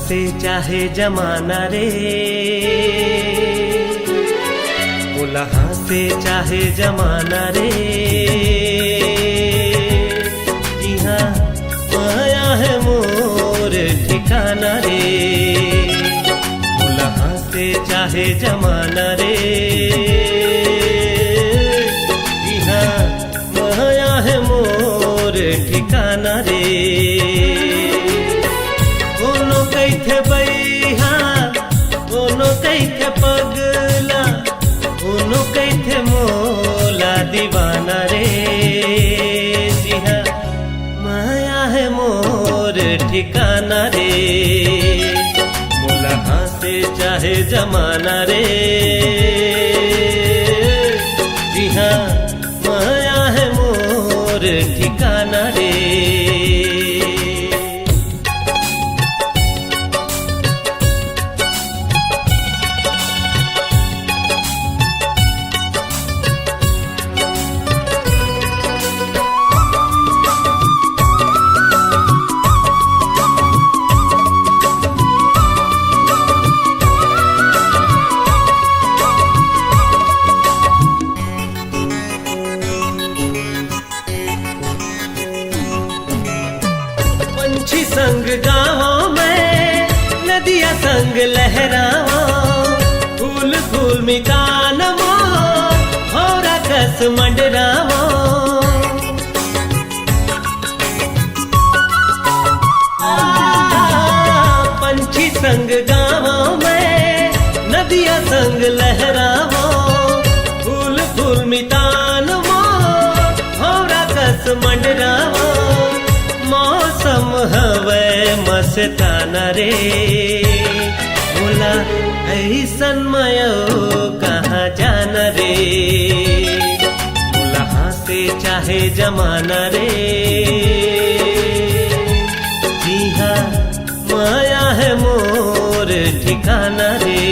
से चाहे जमाना रे, उलहा से चाहे जमाना रे, यहाँ माया है मोर ठिकाना रे। उलहा से चाहे जमाना रे, यहाँ माया है मोर ठिकाना रे। कोनो कैथे बैहा, कोनो कैथे पगला, कोनो कैथे मोला दीवाना रे। जी हाँ माया है मोर ठिकाना रे, मुलहा से चाहे जमाना रे। जी हाँ माया है मोर ठिकाना रे। पंछी संग गाँव में, नदिया संग लहरावा, फूल फूल मिकान मो होरा कस मंडरावा। पंछी संग गाँव में, नदिया संग लहरावा, फूल फूल मितान मो होरा कस मंडरावा। मौसम हवे मस्ताना रे, बोला ऐसन मयो कहाँ जाना रे। उलहा से चाहे जमाना रे, जी हाँ माया है मोर ठिकाना रे।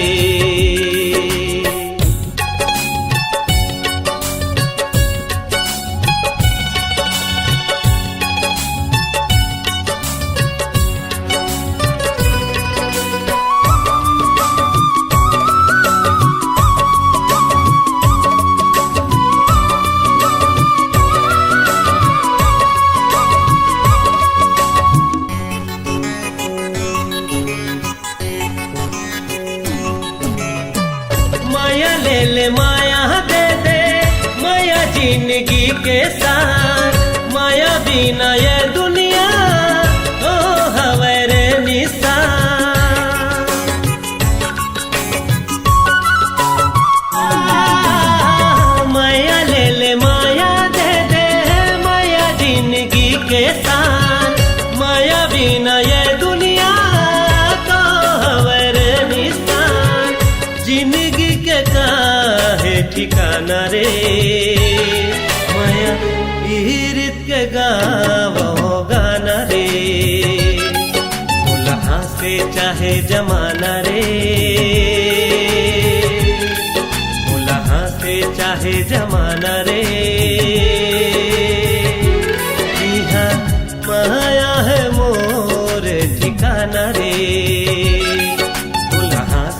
माया ले ले माया दे दे, माया जिंदगी के साथ, माया बिना ये दुनिया ओ हवरे निसार। माया ले ले माया दे दे, माया जिंदगी के साथ, माया बिना ये दुनिया तो हवरे निसार। जिंदगी के काहे ठिकाना रे, माया इरित के गावो गाना रे। उलहा से चाहे जमाना रे, उलहा से चाहे जमाना रे। यहाँ माया है मोर ठिकाना रे,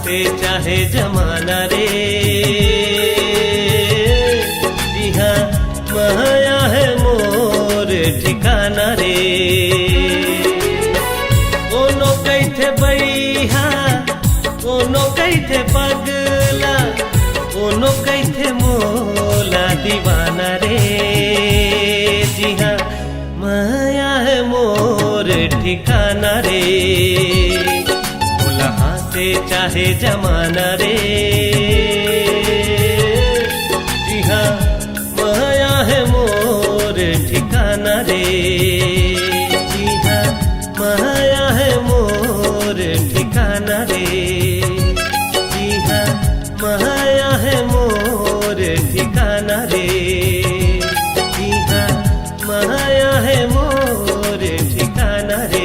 से चाहे जमाना रे। जी हाँ माया है मोर ठिकाना रे। कोनो कैथे बैहा, कोनो कैथे पगला, कोनो कैथे मोला दीवाना रे। जी हाँ माया है मोर ठिकाना रे, उलहा से चाहे जमाना रे। जी हाँ माया है मोर ठिकाना रे। जी हाँ माया है मोर ठिकाना रे। जी हाँ माया है मोर ठिकाना रे। जी हाँ माया है मोर ठिकाना रे।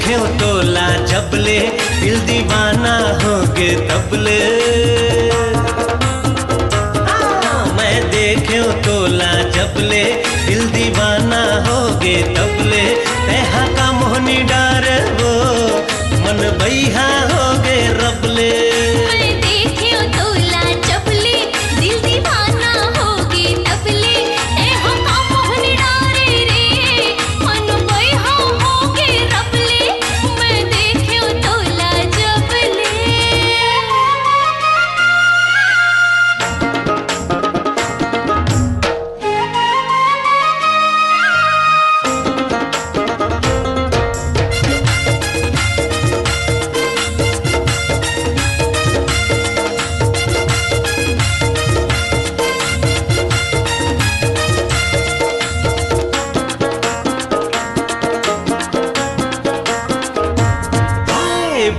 देखे तोला जबले दिल दीवाना होगे तबले। मैं देखे तोला जबले दिल दीवाना होगे तबले। तेहा का मोहनी डार वो मन बैहा होगे रबले।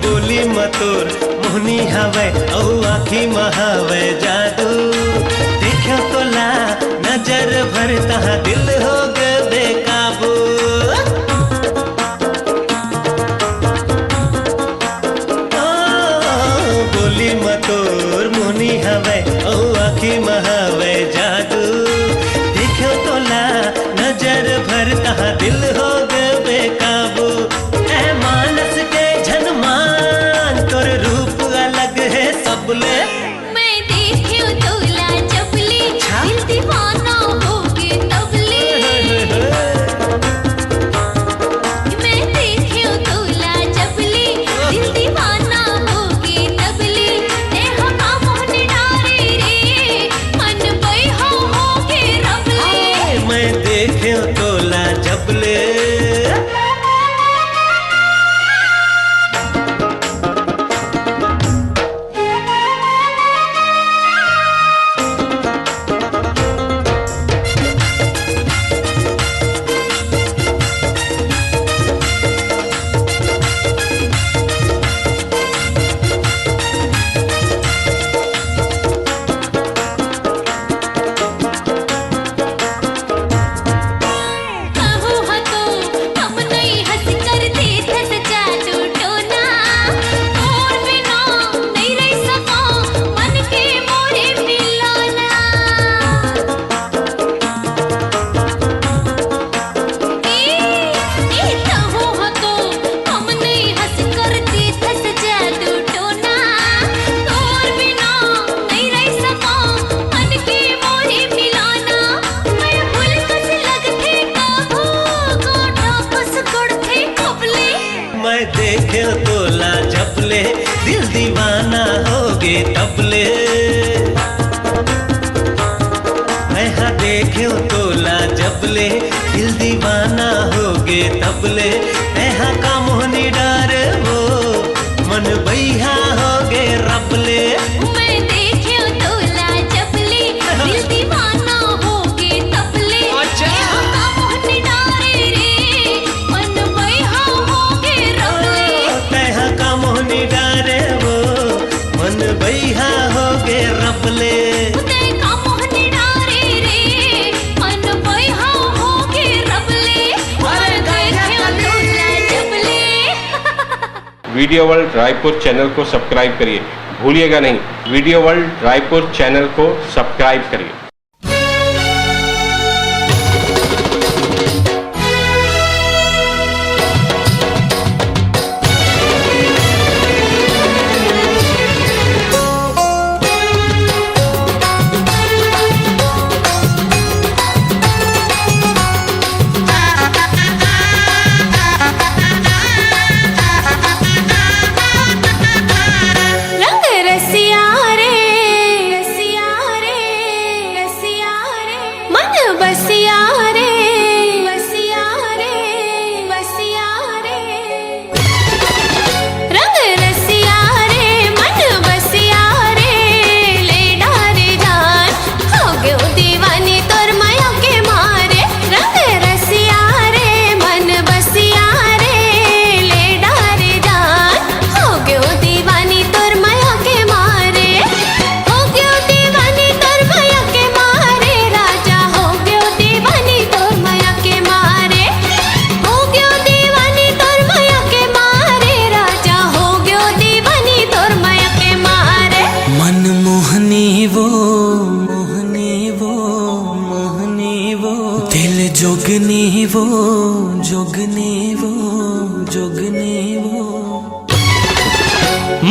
बोली मतोर मोहनी हवे औ आखी महावे जादू। देखो तोला नजर भरता दिल हो गए बेकाबू। बोली मतोर मोहनी हवे औ आखी महावे जादू। देखो तोला नजर भरता दिल हो गए बेकाबू। मानस के मैं देखी तोला जबले दिल दीवाना होगे तबले। मैं देखी तोला जबले दिल दीवाना होगे तबले। तेहा का मोहनी डारे रे मन बैहा होगे रबले। मैं देखे तोला जबले। मैं देखे तोला जबले दिल दीवाना होगे तबले। मैं हाँ देखे तोला जबले दिल दीवाना होगे तबले। मैं हाँ का मोहनी डार वो मन बैहा होगे रबले। मैं देखे तोला जबले दिल दीवाना होगे तबले। तेहा का मोहनी डारे रे मन बैहा होगे रबले। तेहा का मोहनी डारे वो मन बैहा होगे रबले। तेहा मोहनी डारे रे मन बैहा होगे रबले। मैं देखे तोला जबले। वीडियो वर्ल्ड रायपुर चैनल को सब्सक्राइब करिए, भूलिएगा नहीं, वीडियो वर्ल्ड रायपुर चैनल को सब्सक्राइब करिए। रंग रसिया रे रसिया रे मोहनी वो मोहनी वो दिल जोगनी वो जोगनी वो जोगनी वो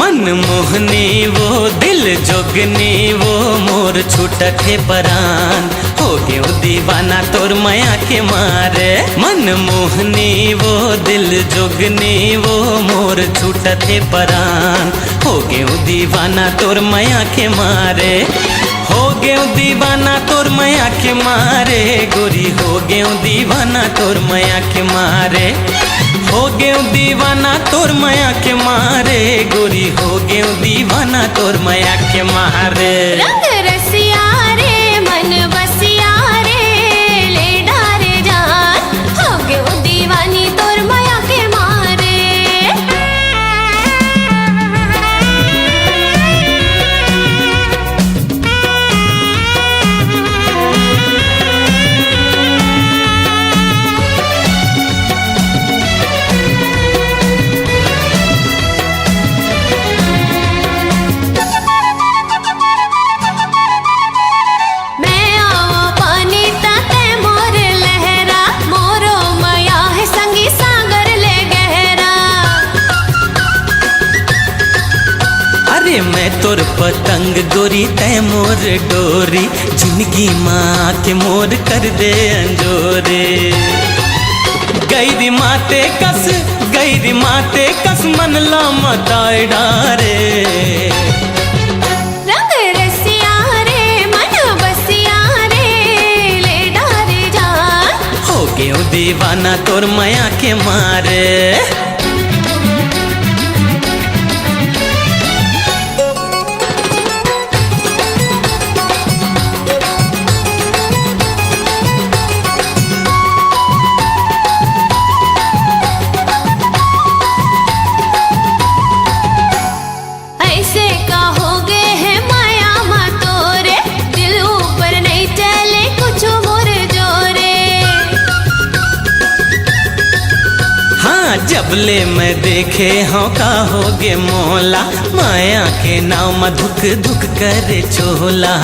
मन मोहनी वो दिल जोगनी वो मोर छूटत है परान हो गयो दीवाना तोर माया के मारे मन मोहनी वो दिल जोगनी वो मोर छूटत है परान हो गयो दीवाना तोर माया के मारे हो गयो दीवाना तोर माया के मारे गोरी हो गयो दीवाना तोर माया के मारे हो गयो दीवाना तोर माया के मारे गोरी हो गयो दीवाना तोर माया के मारे रंग रसिया रे मन बसिया रे ले डारे जान हो गयो दीवानी तोर माया के मारे मैं तोर पतंग गोरी तय मोर डोरी जिंदगी माँ के मोर कर दे अंजोरे गैरी माते कस मन ला मताए डारे रंग रसिया रे मन बसिया रे ले डारे जान हो गयो दीवाना तोर माया के मारे जबले मैं देखे हो का होगे मोला माया के नाव में धुक धुक करे चोला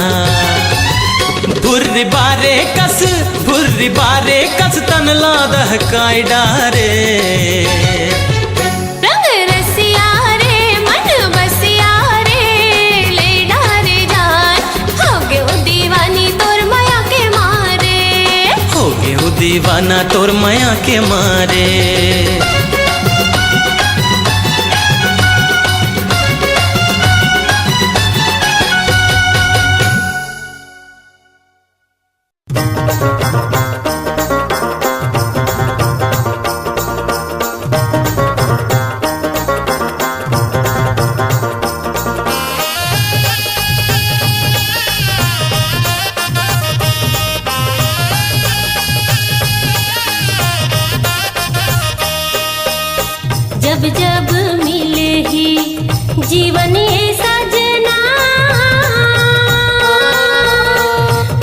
बुर्री बारे कस तन ला दहकाई डारे रंग रसिया रे मन बसिया रे ले डारे जान हो गयो दीवानी तोर माया के मारे हो गयो दीवाना तोर माया के मारे जब जब मिले ही जीवन ये सजना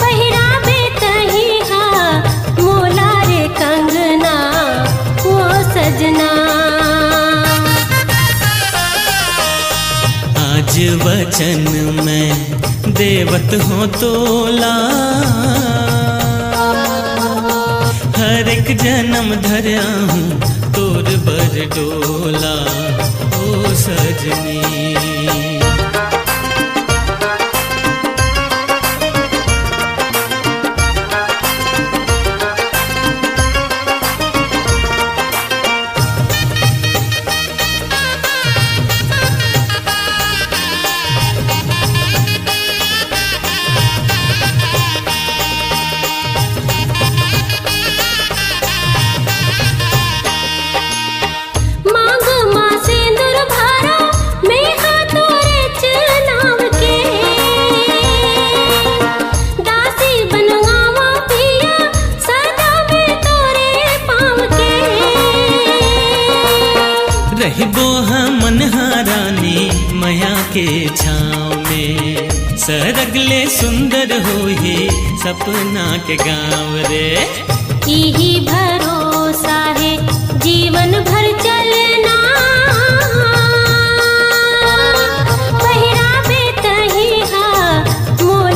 पहिरावे तही हा मोला रे कंगना वो सजना आज वचन में देवत हो तोला हर एक जन्म धरया हूँ तोर बर डोला ओ सजनी रहिबो हमन हारानी मया के छाँव में सरगले सुंदर होही सपना के गाँव रे यही भरोसा है जीवन भर चलना पहिरावे तही हा मोर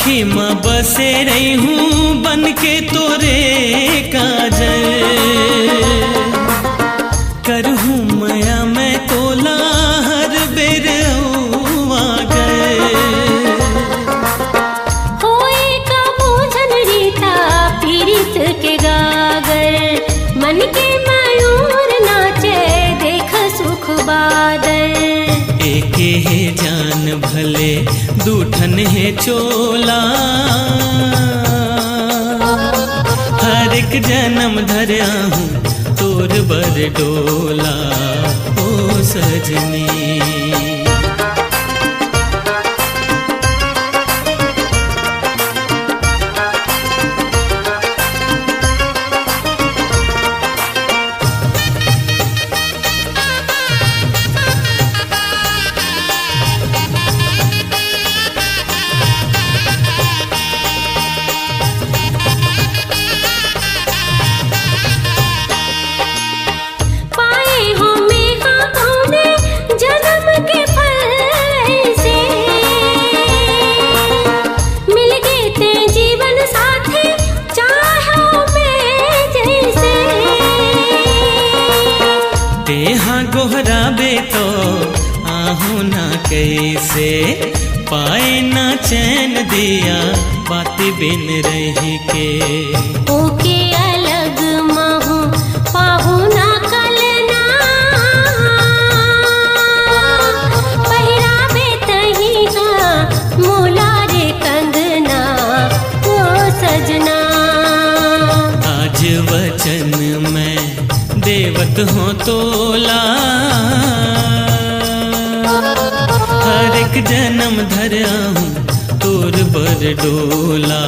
आँखी में बसे रही हूँ बन के तोरे काजल। करहूँ माया मैं तोला हर बेर आगर। होए का बूझन रीता पीरित के गागर, मन के मयूर नाचे देख सुख बादल। एके है जान भले दूठन है चोला, हर एक जन्म धरा हूँ तोर बर डोला ओ सजनी। गोहराबे तो आहू ना कैसे, पाए ना चैन दिया बात बिन रही के। ओके अलग महू पाहू ना कलना, पहिराबे तही का मोला रे कंगना ओ सजना। आज वचन में देवत हो तोला, हर एक जन्म धरा हूँ तोर बर डोला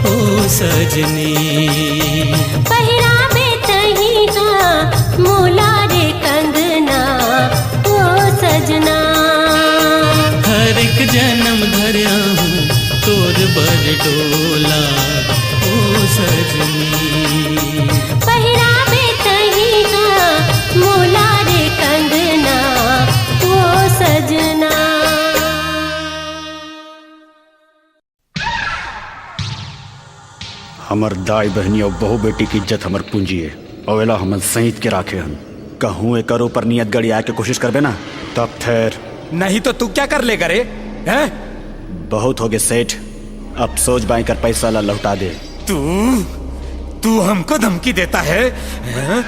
ओ सजनी। पहिराबे तही का मोला रे कंगना ओ सजना। हर एक जन्म धरा हूँ तोर बर डोला ओ सजनी। पहिराबे तही का मोला रे कंगना ओ सजना। हमर दाई बहनी और बहू बेटी की इज्जत हमर पूंजी है, अवेला हमन सहित के राखे हन। कहूँ एक ऊपर नियत गड़ी आके कोशिश करबे ना तब फिर। नहीं तो तू क्या कर ले करे हैं? बहुत हो गए सेठ, अब सोच बाई कर पैसा ला लौटा दे। तू हमको धमकी देता है, हैं?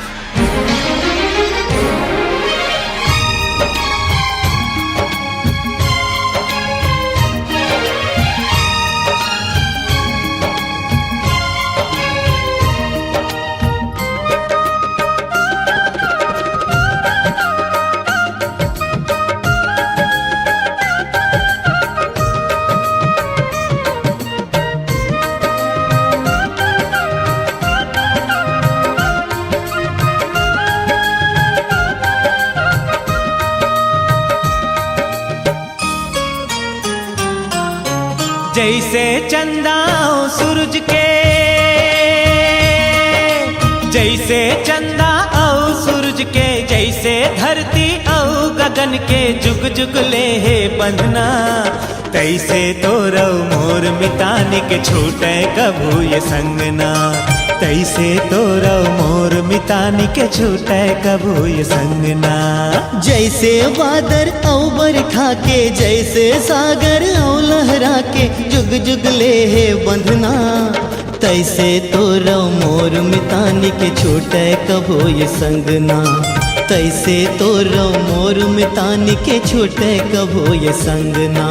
जैसे चंदा ओ सूरज के, जैसे चंदा ओ सूरज के, जैसे धरती ओ गगन के जुग जुग ले है बंधना, तैसे तो रव मोर मिताने के छूटे कभू ये संगना। तैसे तो रव मोर मितानी के छूटे कभू ये संगना। जैसे बादर औ बरखा के, जैसे सागर औ लहरा के जुग जुग ले है बंधना, तैसे तो रव मोर मितानी के छूटे कभो ये संगना। तैसे तो रव मोर मितानी के छूटे कभो ये संगना।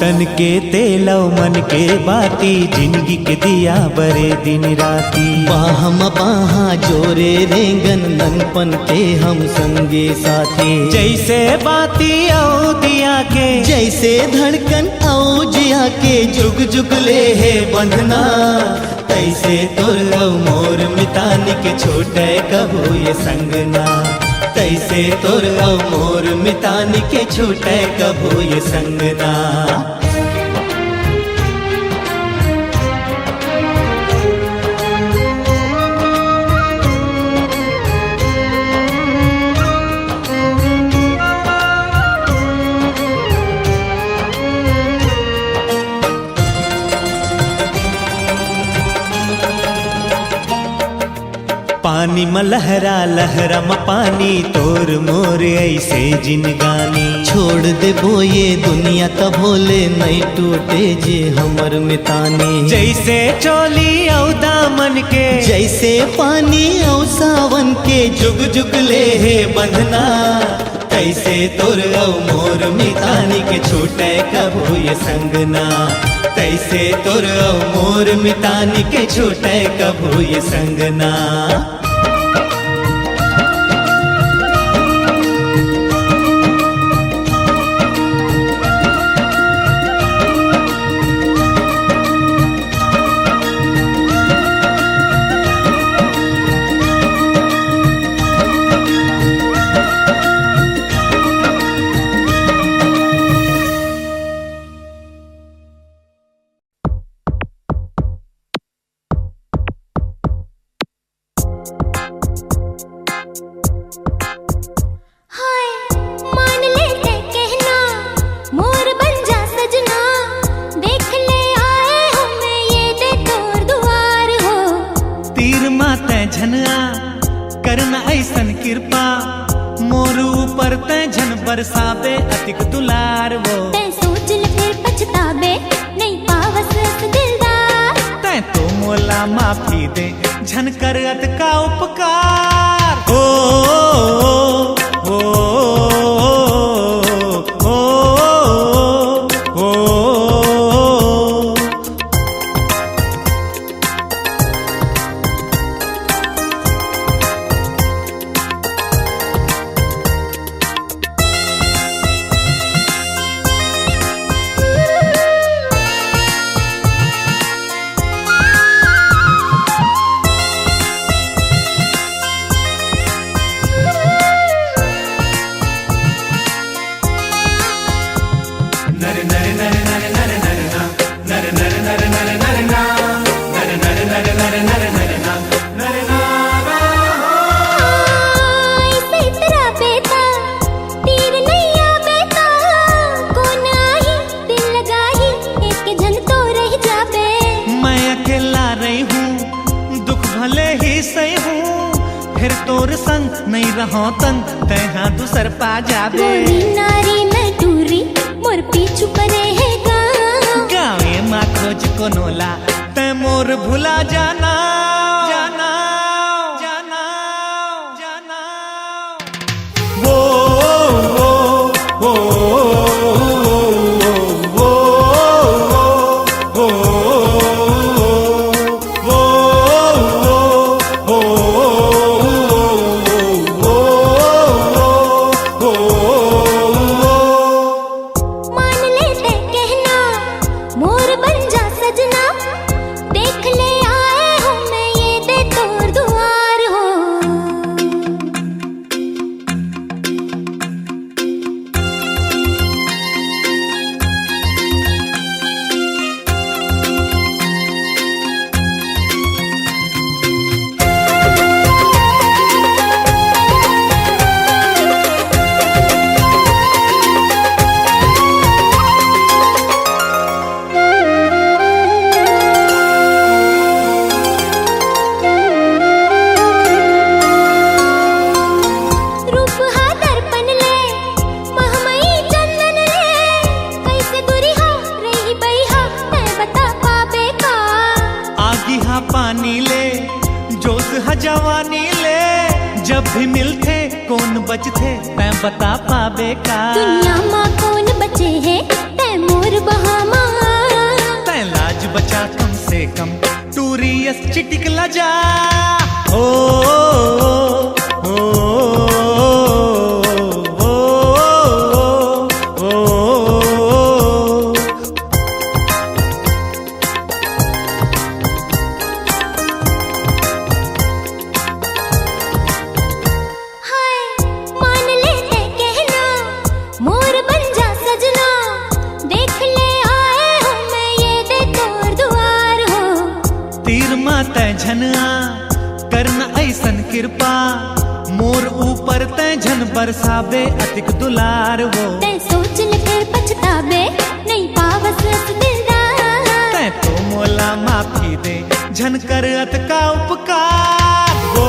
तन के तेलव मन के बाती, जिंदगी के दिया बरे दिन राती। बाहम बाहा जोरे रेंगन ननपन के हम संगे साथी। जैसे बाती आओ दिया के, जैसे धड़कन आओ जिया के, जुग जुग ले है बंधना। तैसे तोर मोर मितानी के छोटे कबो ये संगना। तैसे तोर मोर मितानी के छूटे कबो ये संगना। पानी में लहरा लहरा में पानी, तोर मोर ऐसे जिनगानी। छोड़ दे ये दुनिया तब भोले नहीं टूटे जे हमर मितानी। जैसे चोली औ दामन के, जैसे पानी औ सावन के, जुग जुग ले है बंधना। तैसे तोर औ मोर मितानी के छूटे कबो ये संगना। तैसे तोर औ मोर मितानी के छूटे कबो ये संगना। करना ऐसन कृपा मोर ऊपर तै झन बरसाबे अतिक दुलार वो। तै सोच ले फिर पछताबे नहीं पावस दिलदार। तै तो मोला माफी दे झन कर अत का उपकार। ओ ओ ओ फिर तोर संग नहीं रहो तंग तैहा दूसर पा जाबे। गोरी नारी मैं टूरी मोर पीछू परे है गाँवे माँ खोज को नोला तै मोर भुला जाना जाना जाना जाना। वो वो पानी ले जोश है जवानी ले, जब भी मिलते कौन बचते तै बता पाबे का। दुनिया माँ कौन बचे है तै मोर बहामा तै लाज बचा कम से कम टूरियस चिटिक लजा ओ ओ झनआ करना ऐसन कृपा मोर ऊपर तै झन बरसाबे अतिक दुलार वो तै सोच ले फिर पछताबे नहीं पावस रस दिलदार तै तो मोला माफी दे झन कर अत का उपकार वो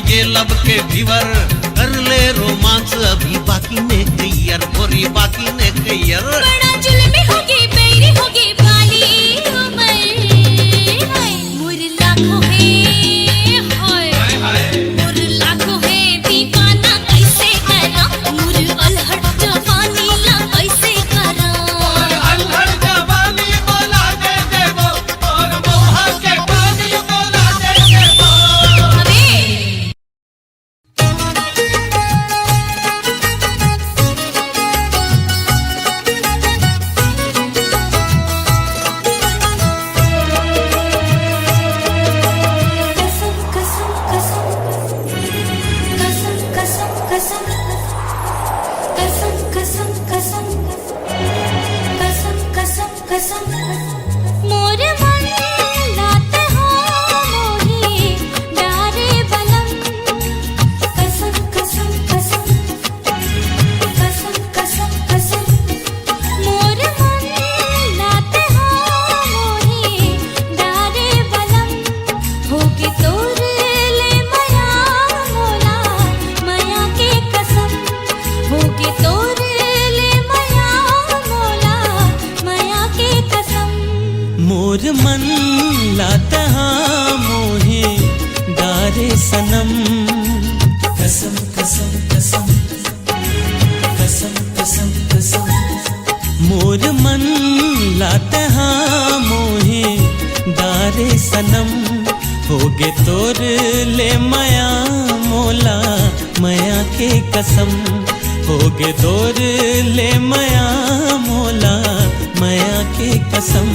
ये लब के भीवर कर ले रोमांस अभी बाकी ने क्लियर गोरी बाकी ने क्लियर बड़ा जुल्मी होगी बेरी होगी बाली उमर मुर लाखों है मुर लाखों है दीवाना कैसे करा मुर अलहड़ जवानी ला कैसे करा अलहड़ जवानी बोला दे देवो और मोहा के पानी बोला दे देवो मन लाता मोहे डारे सनम कसम कसम कसम कसम कसम कसम मोर मन लाता मोहे डारे सनम होगे तोर ले माया मोला माया के कसम होगे तोर ले माया मोला माया के कसम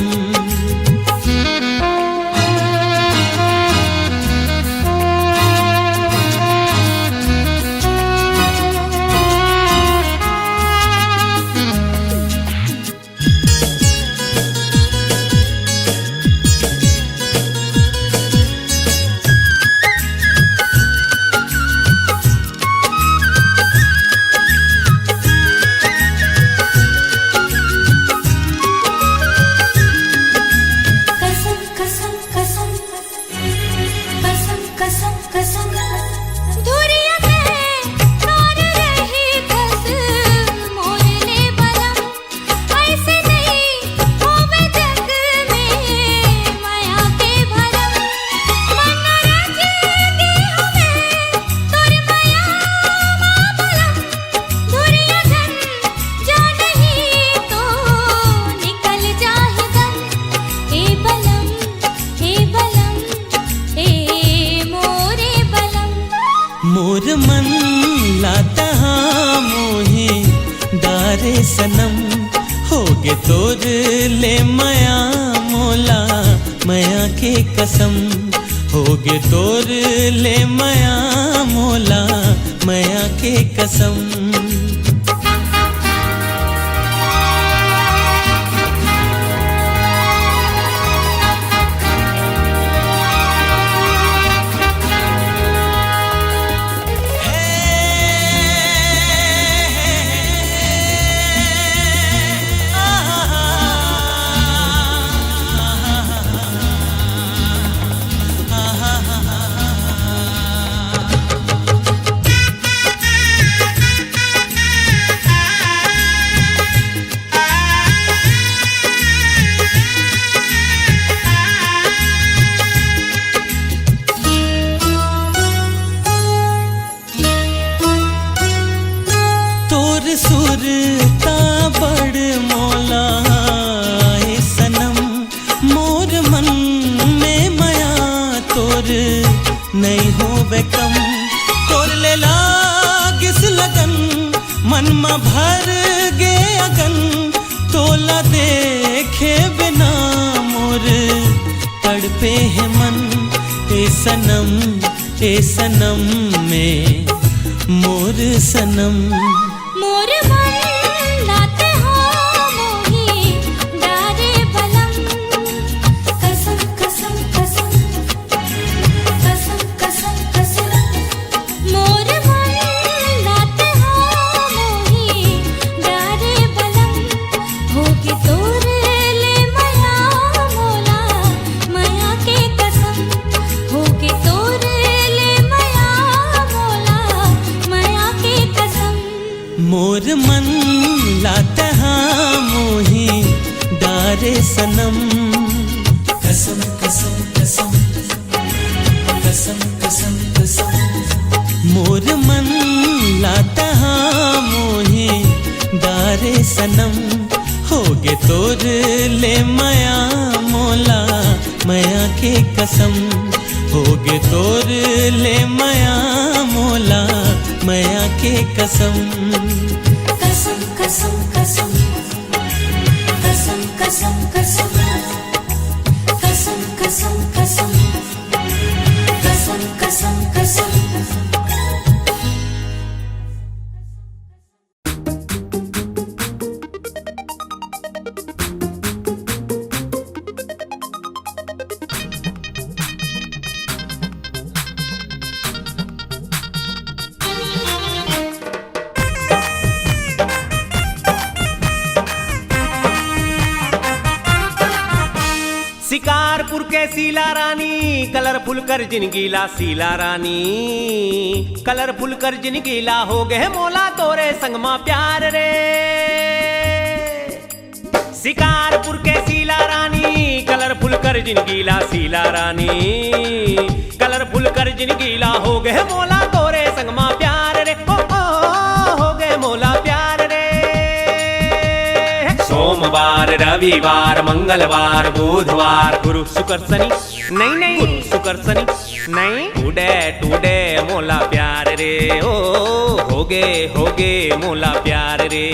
मोर मन लाता मोहे डारे सनम होगे तोर ले माया मोला माया के कसम होगे तोर ले माया मोला माया के कसम सुरता बड़ मोला ए सनम मोर मन में माया तोर नहीं होवे कम तोर ले लागिस लगन मन में भर गे अगन तोला देखे बिना मोर तड़पे है मन ए सनम में मोर सनम मोर मन लाते हो मोहे डारे बलम कसम कसम कसम कसम कसम कसम मोर मन लाते हो मोहे डारे बलम होगे तोर ले माया मोला माया के कसम होगे तोर ले माया मोला माया के कसम मोर मन लाता मोहे डारे सनम कसम कसम कसम कसम कसम कसम मोर मन लाता मोहे डारे सनम होगे तोर ले माया मोला माया के कसम होगे तोर ले माया मोला माया के कसम कसम कसम कसम कसम कसम कसम कसम कसम कसम कसम कसम कसम शिकारपुर के सीला रानी कलरफुल कर जिनगीला सीला रानी कलरफुल कर जिनगीला हो गए मोला तोरे संग मा प्यार रे शिकारपुर के सीला रानी कलरफुल कर जिनगीला सीला रानी कलरफुल कर जिनगीला हो गए मोला तोरे संगमा प्यार रे हो गए मोला प्यार रे। सोमवार रविवार मंगलवार बुधवार गुरु शुक्र शनि नहीं गुरु शुक्र शनि नहीं टूडे मोला प्यार रे हो गए मोला प्यार रे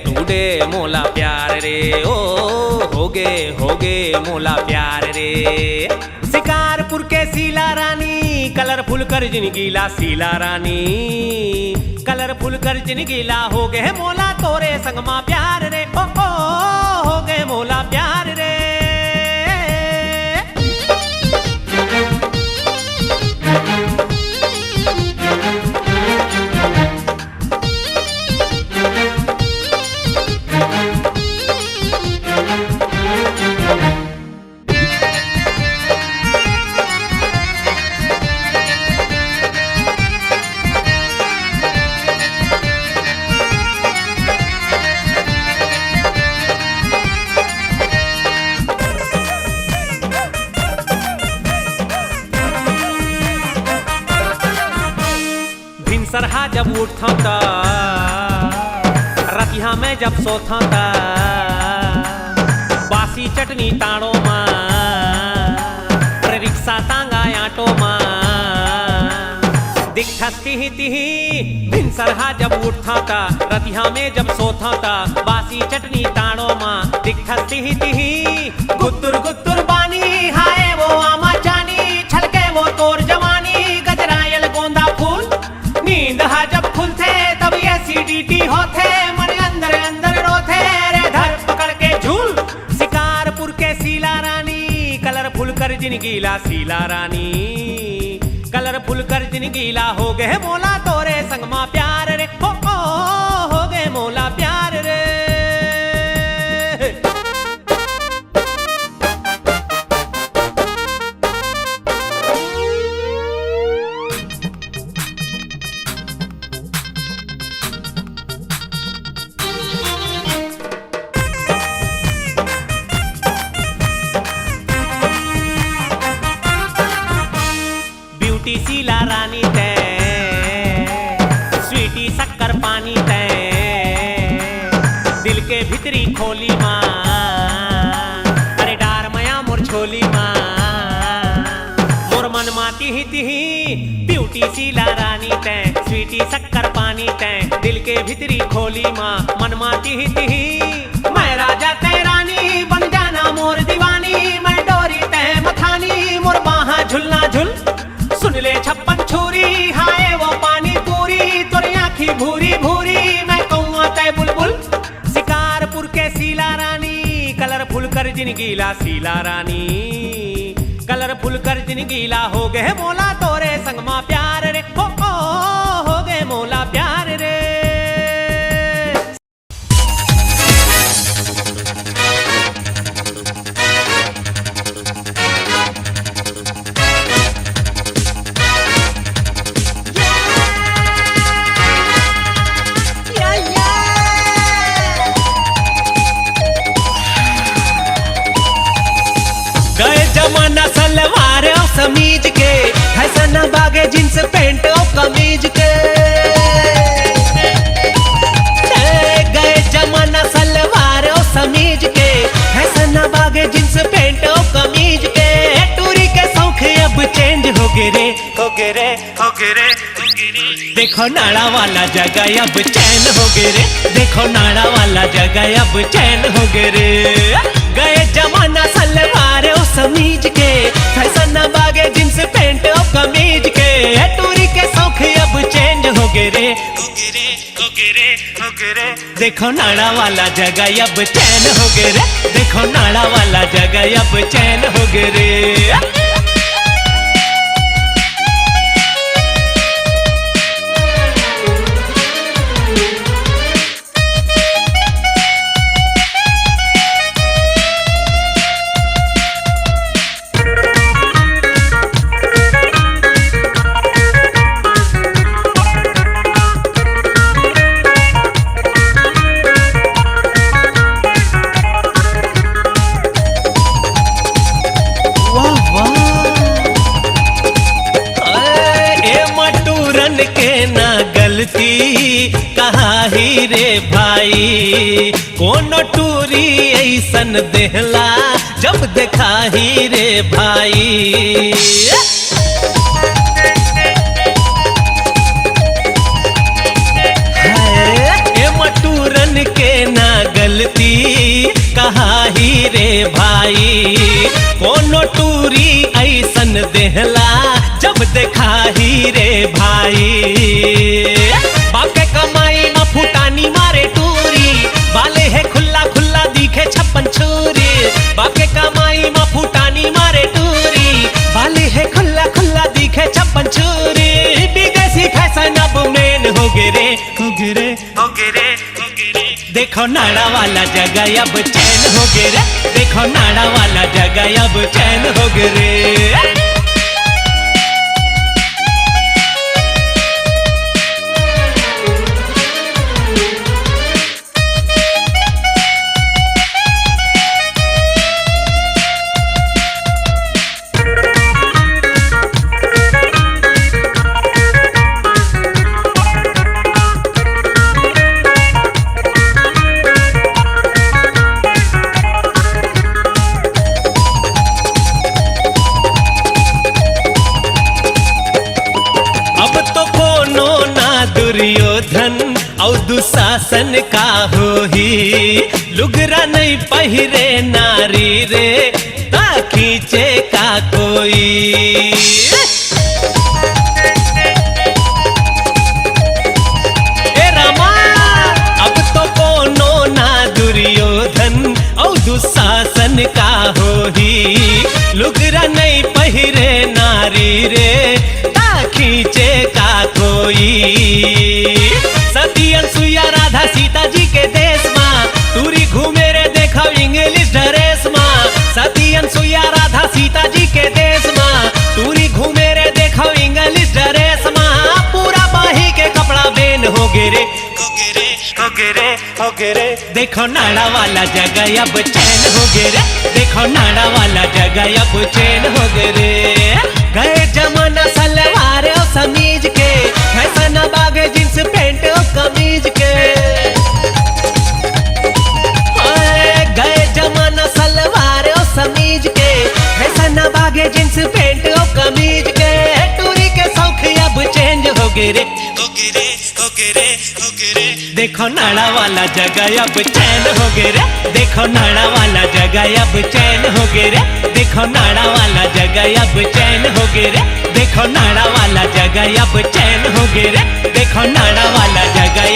टूडे मोला प्यार रे हो गए मोला प्यार रे। शिकारपुर के सीला रानी कलरफुल कर जिनगीला सीला रानी कलरफुल कर जिनगीला हो गए मोला तोरे संगमा प्यार रे हो गए मोला प्यार रे। सरहा जब उठता था रतिहा में जब सोता था बासी चटनी ताड़ो माँ रिक्शा तांगा आटो माँ दिखती ही भिन सरहा जब उठता था रतिहा में जब सोता था बासी चटनी ताड़ो माँ दिखती ही गुत्तुर गुत्तुर बानी हाय वो आमा जानी छलके वो तोर जवानी गजरायल गोंदा फूल नींद हा जब खुलते तब एसिडिटी होते मन अंदर अंदर रोते रे धर पकड़ के झूल। शिकारपुर के सीला रानी कलरफुल कर जिनगीला सीला रानी कलरफुल कर जिनगीला हो गए मोला तोरे संगमा प्यार रे हो गए मोला प्यार रे। ब्यूटी सीला रानी ते स्वीटी शक्कर पानी ते दिल के भीतरी खोली माँ अरे डार मया मोर छोली माँ मोर मन माती ही ब्यूटी सीला रानी ते स्वीटी शक्कर पानी ते दिल के भीतरी खोली माँ मन माती ही मैं राजा ते रानी बन जाना मोर दीवानी मैं डोरी ते मखानी मोर बाहा झुलना झुल सुन ले छप्पन छुरी हाय वो पानी पूरी तोरी आँखी भूरी भूरी मैं कहूँ तय बुलबुल। शिकारपुर के सीला रानी कलरफुल कर जिनगीला सीला रानी कलरफुल कर जिनगीला हो गए मोला तोरे संगमा प्यार रे हो गए मोला प्यार रे। जमाना सलवार और समीज के फैशन बागे जींस पैंट और कमीज के गए जमाना सलवार और समीज के फैशन बागे जींस पैंट और कमीज के टूरी के शौक अब चेंज हो गए रे देखो नाड़ा वाला जगह अब चैन हो गए रे देखो नाड़ा वाला जगह अब चैन हो गए रे। गए जमाना सलवार और समीज के फैशन बागे जींस पैंट और कमीज के टूरी के शौक अब चेंज हो गए रे देखो नाड़ा वाला जगह अब चैन हो गए रे देखो नाड़ा वाला जगह अब चैन हो गए रे। के ना गलती कहा ही रे भाई, कोनो टूरी ऐसन देहला जब देखा ही रे भाई। मटूरन के ना गलती कहा ही रे भाई, कोनो टूरी ऐसन देहला जब देखा ही रे भाई। बाप के कमाई में फुटानी मारे टूरी, बाले है खुल्ला खुल्ला दिखे छप्पन छुरी। बाप के कमाई में फुटानी मारे टूरी, बाले है खुल्ला खुल्ला दिखे छप्पन छुरी। विदेशी फैशन अब मेन हो गे रे, हो गे रे, हो गे रे, हो गे रे। देखो नाड़ा वाला जगह अब चैन हो गे रे, देखो नाड़ा वाला जगह अब चैन हो गे रे। दुर्योधन और दुशासन का हो ही, लुगरा नहीं पहिरे नारी रे ता खींचे का कोई। ए रामा अब तो कोनो ना दुर्योधन और दुशासन का हो ही, लुगरा नहीं पहिरे नारी रे ता खींचे का कोई। सती अनसुईया राधा सीता जी के देश माँ, टूरी घूमे रे देखो इंग्लिश ड्रेस माँ। सती अनसुईया राधा सीता जी के देश माँ, टूरी घूमे रे देखो इंग्लिश ड्रेस माँ। पूरा बाही के कपड़ा बेन हो गे रे, हो गे रे, हो गे रे, हो गे रे। देखो नाड़ा वाला जगह अब चैन हो गे रे, देखो नाड़ा वाला जगह अब चैन हो गे रे। गए जमाना सलवार और समीज के, फैशन बागे जींस पैंट और कमीज के। गए जमाना सलवार और समीज के, फैशन बागे जींस पैंट और कमीज के। टूरी के शौक अब चेंज हो गे रे, हो गे रे, हो गे रे, हो गे रे। देखो नाड़ा वाला जगह अब चैन हो गे रे, देखो नाड़ा वाला जगह अब चैन हो गे रे, देखो नाड़ा वाला जगह अब चैन हो गे रे, देखो नाड़ा वाला जगह अब चैन हो गे रे, देखो नाड़ा वाला जगह